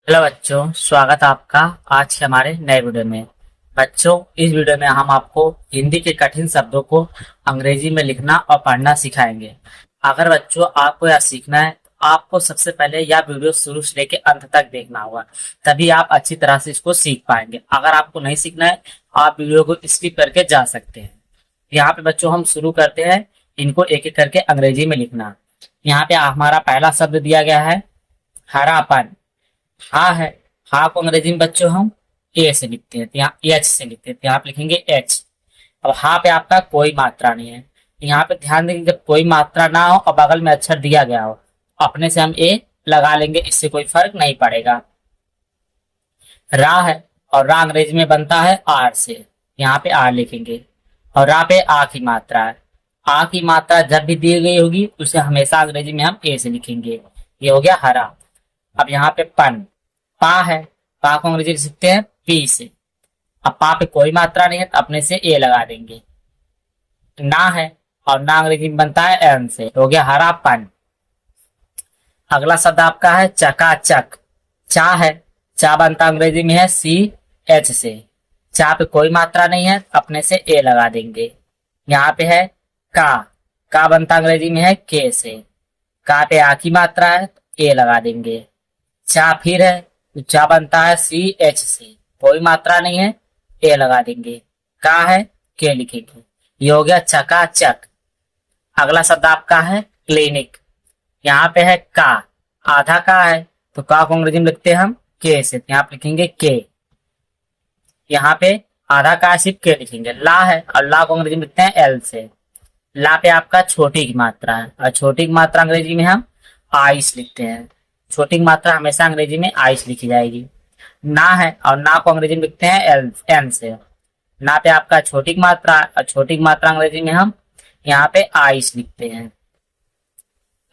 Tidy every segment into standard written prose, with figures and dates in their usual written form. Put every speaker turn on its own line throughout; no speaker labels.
Hello बच्चों, स्वागत है आपका आज के हमारे नए वीडियो में। बच्चों, इस वीडियो में हम आपको हिंदी के कठिन शब्दों को अंग्रेजी में लिखना और पढ़ना सिखाएंगे। अगर बच्चों आपको यह सीखना है तो आपको सबसे पहले यह वीडियो शुरू से लेकर अंत तक देखना होगा, तभी आप अच्छी तरह से इसको सीख पाएंगे। अगर आपको नहीं सीखना है, आप वीडियो को स्किप करके जा सकते हैं। यहाँ पे बच्चों हम शुरू करते हैं इनको एक एक करके अंग्रेजी में लिखना। यहाँ पे हमारा पहला शब्द दिया गया है हरापन। हा है, हा को अंग्रेजी में बच्चों हम ए से लिखते हैं, तो यहाँ एच से लिखते हैं, तो यहाँ पे लिखेंगे एच। अब हा पे आपका कोई मात्रा नहीं है, यहाँ पे ध्यान देंगे जब कोई मात्रा ना हो और बगल में अक्षर दिया गया हो, अपने से हम ए लगा लेंगे, इससे कोई फर्क नहीं पड़ेगा। रा है, और रा अंग्रेजी में बनता है आर से, यहाँ पे आर लिखेंगे। और रा पे आ की मात्रा है, आ की मात्रा जब भी दी गई होगी उसे हमेशा अंग्रेजी में हम ए से लिखेंगे। ये हो गया हरा। अब यहाँ पे पन, पा है, पा को अंग्रेजी लिख सकते हैं पी से। अब पा पे कोई मात्रा नहीं है तो अपने से ए लगा देंगे। ना है, और ना अंग्रेजी में बनता है एन से, तो हो गया हरा पन। अगला शब्द आपका है चकाचक। चा है, चा बनता अंग्रेजी में है सी एच से। चा पे कोई मात्रा नहीं है तो अपने से ए लगा देंगे। यहाँ पे है का बनता अंग्रेजी में है के से। का पे आ की मात्रा है तो ए लगा देंगे। चा फिर है, तो चा बनता है सी एच से, कोई मात्रा नहीं है, ए लगा देंगे। का है के लिखेंगे। ये हो गया चकाचक। अगला शब्द आपका है क्लिनिक। यहाँ पे है का, आधा का है, तो का को अंग्रेजी में लिखते हैं हम के से, तो यहाँ पे लिखेंगे के। यहाँ पे आधा का सिर्फ के लिखेंगे। ला है, और ला को अंग्रेजी में लिखते हैं एल से। ला पे आपका छोटी की मात्रा है, और छोटी की मात्रा अंग्रेजी में हम आइस लिखते हैं। छोटी की मात्रा हमेशा अंग्रेजी में आइस लिखी जाएगी। ना है, और ना को अंग्रेजी में लिखते हैं एल एन से। ना पे आपका छोटी की मात्रा, और छोटी की मात्रा अंग्रेजी में हम यहाँ पे आइस लिखते हैं।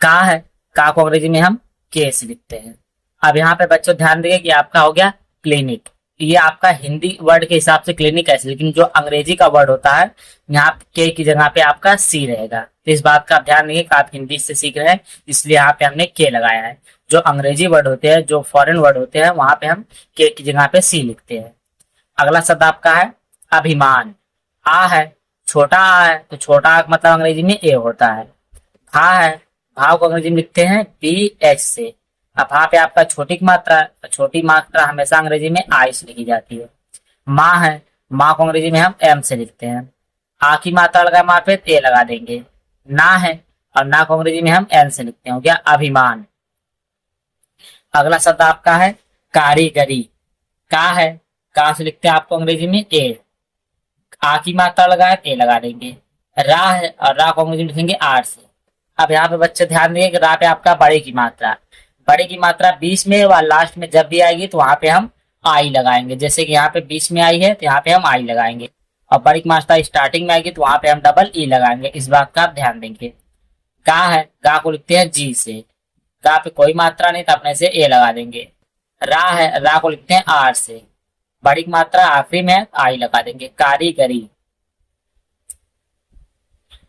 का है, का को अंग्रेजी में हम के से लिखते हैं। अब यहाँ पे बच्चों ध्यान देंगे कि आपका हो गया क्लिनिक। ये आपका हिंदी वर्ड के हिसाब से क्लिनिक है, लेकिन जो अंग्रेजी का वर्ड होता है यहाँ के की जगह पे आपका सी रहेगा। तो इस बात का आप ध्यान देंगे कि आप हिंदी से सीख रहे हैं, इसलिए यहाँ पे हमने के लगाया है। जो अंग्रेजी वर्ड होते हैं, जो फॉरेन वर्ड होते हैं, वहां पे हम के की जगह पे सी लिखते हैं। अगला शब्द आपका है अभिमान। आ है, छोटा आ है, तो छोटा आ का मतलब अंग्रेजी में ए होता है। भा है, भाव को अंग्रेजी में लिखते हैं बी एच से। अब भा पे आपका छोटी की मात्रा है, छोटी मात्रा हमेशा अंग्रेजी में आई से लिखी जाती है। माँ है, माँ को अंग्रेजी में हम एम से लिखते हैं। आ की मात्रा लगा माँ पे ए लगा देंगे। ना है, और ना को अंग्रेजी में हम एन से लिखते हैं, हो गया अभिमान। अगला शब्द आपका है कारीगरी। का है, का से लिखते हैं आपको अंग्रेजी में ए। आ की मात्रा लगाए ए लगा देंगे। रा है, और रा को अंग्रेजी में लिखेंगे आर से। अब यहाँ पे बच्चे ध्यान देंगे कि रा पे आपका बड़े की मात्रा, बड़े की मात्रा बीच में व लास्ट में जब भी आएगी तो वहां पे हम आई लगाएंगे। जैसे कि यहाँ पे बीच में आई है तो यहाँ पे हम आई लगाएंगे, और बड़ी की मात्रा स्टार्टिंग में आएगी तो वहां पे हम डबल ई लगाएंगे। इस बात का आप ध्यान देंगे। गा है, गा को लिखते हैं जी से। गा पे कोई मात्रा नहीं तो अपने से ए लगा देंगे। रा है, रा को लिखते हैं आर से। बड़ी की मात्रा आखिरी में है, आई लगा देंगे। कारीगरी।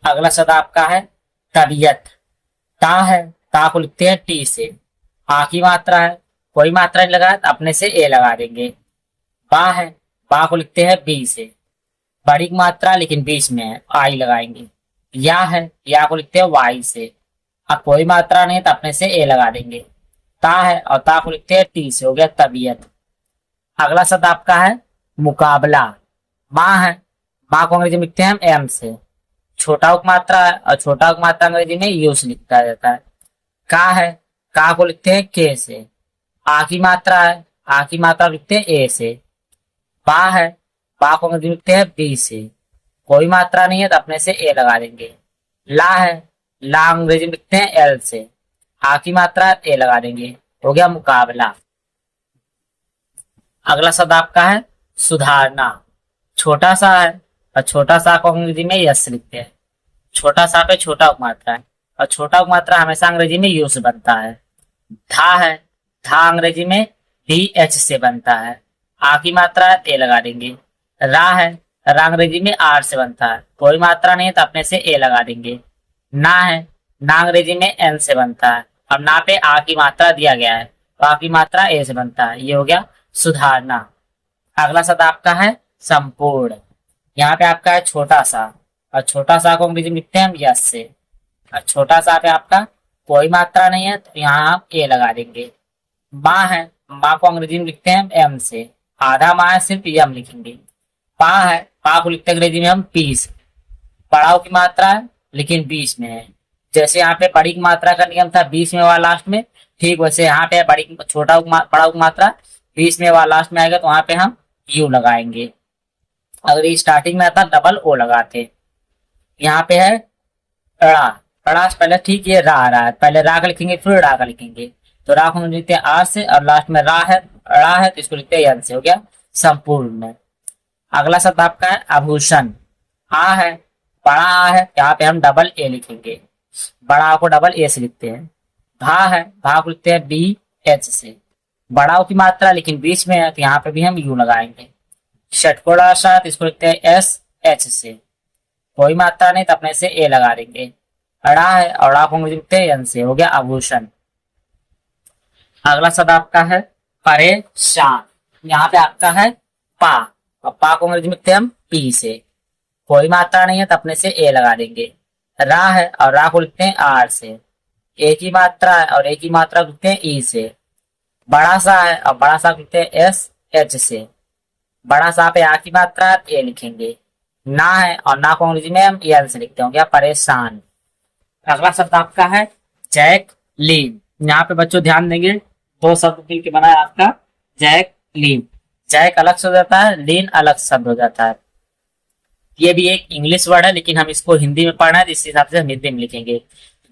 अगला शब्द आपका है तबीयत। ता है, ता को लिखते हैं टी से। आ की मात्रा है, कोई मात्रा नहीं लगा तो अपने से ए लगा देंगे। बा है, बा को लिखते हैं बी से। बड़ी की मात्रा लेकिन बीच में है, आई लगाएंगे। या है, या को लिखते हैं वाई से। अब कोई मात्रा नहीं तो अपने से ए लगा देंगे। ता है, और ता को लिखते हैं टी से, हो गया तबीयत। अगला शब्द आपका है मुकाबला। माँ है, माँ को अंग्रेजी में लिखते हैं हम एम से। छोटा उप मात्रा है, और छोटा उप मात्रा अंग्रेजी में यू से लिखा जाता है। का है, का को लिखते हैं के से। आ की मात्रा है, आ की मात्रा लिखते हैं ए से। बा है, बा को अंग्रेजी में लिखते हैं बी से। कोई मात्रा नहीं है तो अपने से ए लगा देंगे। ला है, ला अंग्रेजी में लिखते हैं एल से। आ की मात्रा ए लगा देंगे, हो गया मुकाबला। अगला शब्द आपका है सुधारना। छोटा सा है, और छोटा सा को अंग्रेजी में यस लिखते हैं। छोटा सा पे छोटा उपमात्रा है, और छोटा उपमात्रा हमेशा अंग्रेजी में यू से बनता है। था है, था अंग्रेजी में डी एच से बनता है। आ की मात्रा ए लगा देंगे। रा है, रा अंग्रेजी में आर से बनता है, कोई मात्रा नहीं है तो अपने से ए लगा देंगे। ना है, ना अंग्रेजी में एन से बनता है। अब ना पे आ की मात्रा दिया गया है, पा की मात्रा ए से बनता है, ये हो गया सुधारना। अगला शब्द आपका है संपूर्ण। यहाँ पे आपका है छोटा सा, और छोटा सा को अंग्रेजी में लिखते हैं हम यस से। और छोटा सा पे आपका कोई मात्रा नहीं है तो यहाँ आप ए लगा देंगे। माँ है, माँ को अंग्रेजी में लिखते हैं हम एम से, आधा माँ है सिर्फ यम लिखेंगे। पा है, पा को लिखते हैं अंग्रेजी में हम पी से। पड़ाव की मात्रा है लेकिन बीच में है, जैसे यहाँ पे बड़ी की मात्रा का नियम था बीच में वाला लास्ट में, ठीक वैसे यहाँ पे बड़ी छोटा पड़ाव की मात्रा बीच में वाला लास्ट में आएगा तो वहां पे हम यू लगाएंगे। अगर ये स्टार्टिंग में आता डबल ओ लगाते। यहाँ पे है ड़ा, ड़ा से पहले ठीक ये रा आ रहा है, पहले रा का लिखेंगे फिर ड़ा का लिखेंगे, तो रा को हम लिखते हैं आर से, और लास्ट में रा है ड़ा है तो इसको लिखते हैं यन से, हो गया संपूर्ण में। अगला शब्द आपका है आभूषण। आ है, बड़ा आ है, यहाँ पे हम डबल ए लिखेंगे, बड़ा आ को डबल ए से लिखते हैं। भा है, भा को लिखते हैं बी एच से, बड़ा की मात्रा लेकिन बीच में है तो यहाँ पे भी हम यू लगाएंगे। षटकोणा साथ इसको लिखते हैं एस एच से, कोई मात्रा नहीं तो अपने से ए लगा देंगे। अड़ा है, अड़ा को लिखते हैं एन से, हो गया आभूषण। अगला शब्द आपका है परेशान। यहाँ पे आपका है पा, और पा को अंग्रेजी में लिखते हैं हम पी से, कोई मात्रा नहीं है तो अपने से ए लगा देंगे। रा है, और रा को लिखते हैं आर से, एक ही मात्रा है और एक ही मात्रा लिखते हैं ई से। बड़ा सा है, और बड़ा सा लिखते हैं एस एच से, बड़ा सा पे आ की मात्रा ए लिखेंगे। ना है, और ना को अंग्रेजी में हम एल से लिखते हैं, क्या परेशान। अगला शब्द आपका है जैकलीन। यहाँ पे बच्चों ध्यान देंगे, दो शब्द मिलकर बना है आपका जैकलीन। जैक अलग शब्द होता है, लीन अलग शब्द हो जाता है। ये भी एक इंग्लिश वर्ड है लेकिन हम इसको हिंदी में पढ़ना है, इस हिसाब से हम हिंदी में लिखेंगे।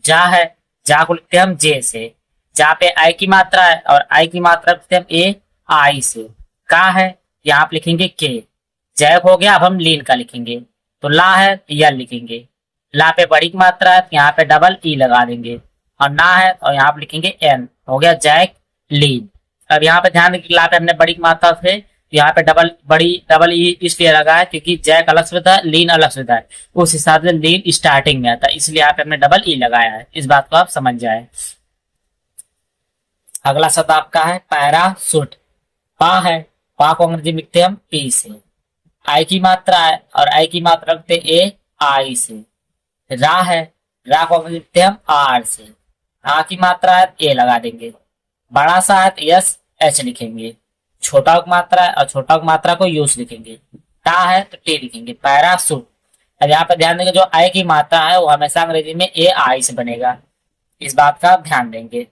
जा है, जा को लिखते हैं हम जे से, जा पे आई की मात्रा है और आई की मात्रा लिखते हैं हम ए आई से। का है, यहाँ आप लिखेंगे के। जैक हो गया, अब हम लीन का लिखेंगे, तो ला है यल लिखेंगे। ला पे बड़ी की मात्रा है तो यहाँ पे डबल ई लगा देंगे, और ना है और यहाँ पे लिखेंगे एन, हो गया जैक लीन। अब यहाँ पे ध्यान रखिए, ला पे हमने बड़ी की मात्रा से यहाँ पे डबल ई इसलिए लगा है क्योंकि जैक अलग से होता है, लीन अलग से होता है, उस हिसाब से लीन स्टार्टिंग में आता है, इसलिए यहाँ पे हमने डबल ई लगाया है। इस बात को आप समझ जाए। अगला शब्द आपका है पैराशूट। पा है, पा को अंग्रेजी में लिखते हैं हम पी से, आई की मात्रा है और आई की मात्रा लिखते हैं ए आई से। रा है, रा को अंग्रेजी लिखते हैं हम आर से, आ की मात्रा है ए लगा देंगे। बड़ा सा है तो यस एच लिखेंगे, छोटा मात्रा है और छोटा मात्रा को यूज लिखेंगे। टा है तो टी लिखेंगे, पैराशूट। अब यहाँ पे ध्यान देंगे, जो आई की मात्रा है वो हमेशा अंग्रेजी में ए आई से बनेगा, इस बात का आप ध्यान देंगे।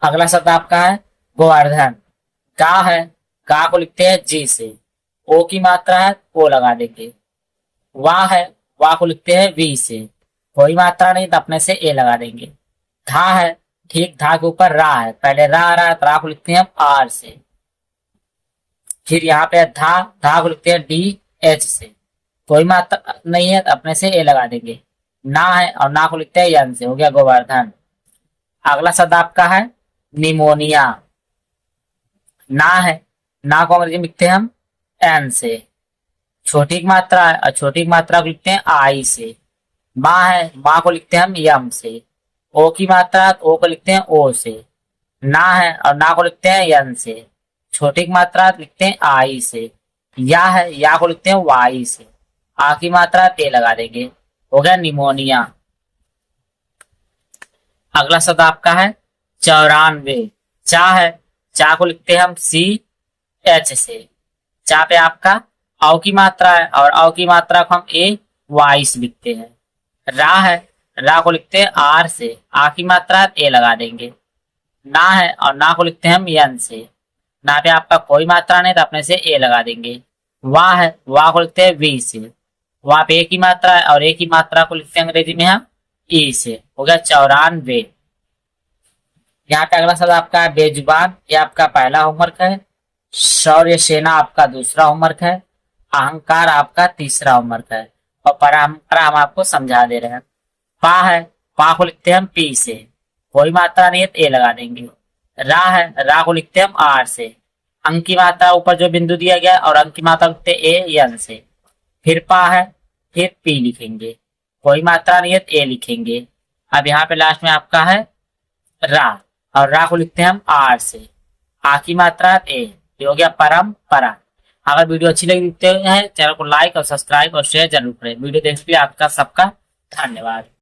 अगला शब्द आपका है गोवर्धन। का है, का को लिखते हैं जी से, ओ की मात्रा है ओ लगा देंगे। वाह है, वाह को लिखते हैं वी से, कोई मात्रा नहीं तो अपने से ए लगा देंगे। धा है, ठीक धा के ऊपर रा है, पहले रा आ रहा है तो रा को लिखते हैं हम आर से। फिर यहाँ पे धा, धा को लिखते हैं डी एच से, कोई मात्रा नहीं है तो अपने से ए लगा देंगे। ना है, और ना को लिखते हैं यन से, हो गया गोवर्धन। अगला शब्द आपका है निमोनिया। ना है, ना को अंग्रेजी में लिखते हैं हम एन से, छोटी की मात्रा है और छोटी की मात्रा को लिखते हैं आई से। माँ है, माँ को लिखते हैं हम यम से, ओ की मात्रा है तो ओ को लिखते हैं ओ से। ना है, और ना को लिखते हैं यन से, छोटी की मात्रा लिखते हैं आई से। या है, या को लिखते हैं वाई से, आ की मात्रा ते लगा देंगे, हो गया निमोनिया। अगला शब्द आपका है 94। चा है, चा को लिखते हैं हम सी एच से, चा पे आपका औ की मात्रा है और औ की मात्रा को हम ए वाई से लिखते हैं। रा है, रा को लिखते हैं आर से, आ की मात्रा ए लगा देंगे। ना है, और ना को लिखते हैं हम यन से, ना पे आपका कोई मात्रा नहीं तो अपने से ए लगा देंगे। वाह है, वाह को लिखते हैं वी से, वहां पे एक ही मात्रा है और एक ही मात्रा को लिखते हैं अंग्रेजी में हम ई से, हो गया 94। यहाँ पे अगला शब्द आपका है बेजुबान। ये आपका पहला होमवर्क है। शौर्य सेना आपका दूसरा होमवर्क है। अहंकार आपका तीसरा होमवर्क है, और परंपरा हम आपको समझा दे रहे हैं। पा है, पा को लिखते हैं हम पी से, कोई मात्रा नहीं है तो ए लगा देंगे। रा है, रा को लिखते हैं हम आर से, अंक की मात्रा ऊपर जो बिंदु दिया गया और अंक की मात्रा लिखते हैं ए यन से। फिर पा है, फिर पी लिखेंगे, कोई मात्रा नहीं है तो ए लिखेंगे। अब यहाँ पे लास्ट में आपका है रा। और रा को लिखते हैं हम आर से। आ की मात्रा ए, ये हो गया परंपरा। अगर वीडियो अच्छी लगी है चैनल को लाइक और सब्सक्राइब और शेयर जरूर करें। वीडियो देखने के लिए आपका सबका धन्यवाद।